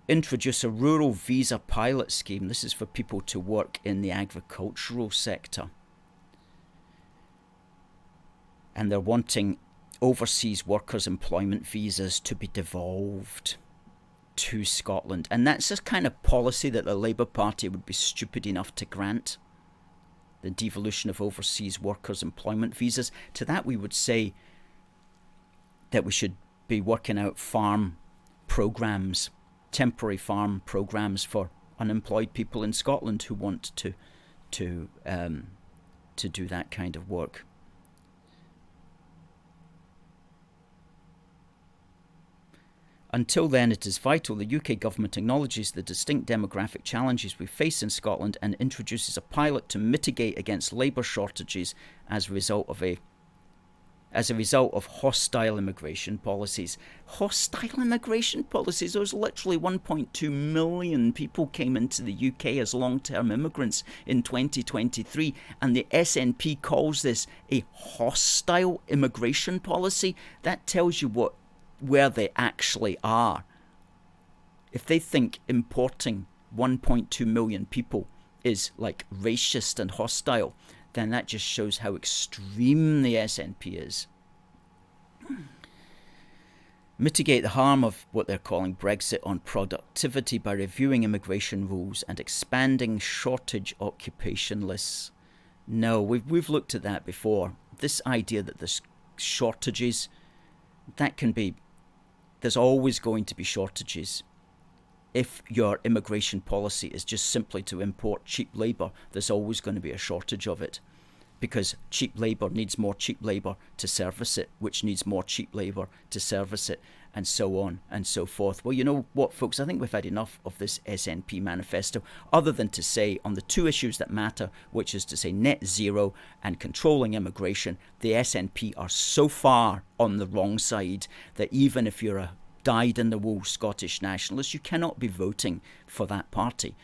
introduce a rural visa pilot scheme. This is for people to work in the agricultural sector. And they're wanting overseas workers' employment visas to be devolved to Scotland. And that's the kind of policy that the Labour Party would be stupid enough to grant. The devolution of overseas workers' employment visas. To that we would say that we should be working out farm programs, temporary farm programs for unemployed people in Scotland who want to do that kind of work. Until then, it is vital the UK government acknowledges the distinct demographic challenges we face in Scotland and introduces a pilot to mitigate against labour shortages as a result of hostile immigration policies. Hostile immigration policies? There was literally 1.2 million people came into the UK as long-term immigrants in 2023, and the SNP calls this a hostile immigration policy. That tells you where they actually are. If they think importing 1.2 million people is like racist and hostile, then that just shows how extreme the SNP is. Mitigate the harm of what they're calling Brexit on productivity by reviewing immigration rules and expanding shortage occupation lists. No, we've looked at that before. This idea that there's shortages, there's always going to be shortages. If your immigration policy is just simply to import cheap labour, there's always going to be a shortage of it. Because cheap labour needs more cheap labour to service it, which needs more cheap labour to service it, and so on and so forth. Well, you know what, folks, I think we've had enough of this SNP manifesto, other than to say on the two issues that matter, which is to say net zero and controlling immigration, the SNP are so far on the wrong side that even if you're a dyed-in-the-wool Scottish nationalist, you cannot be voting for that party,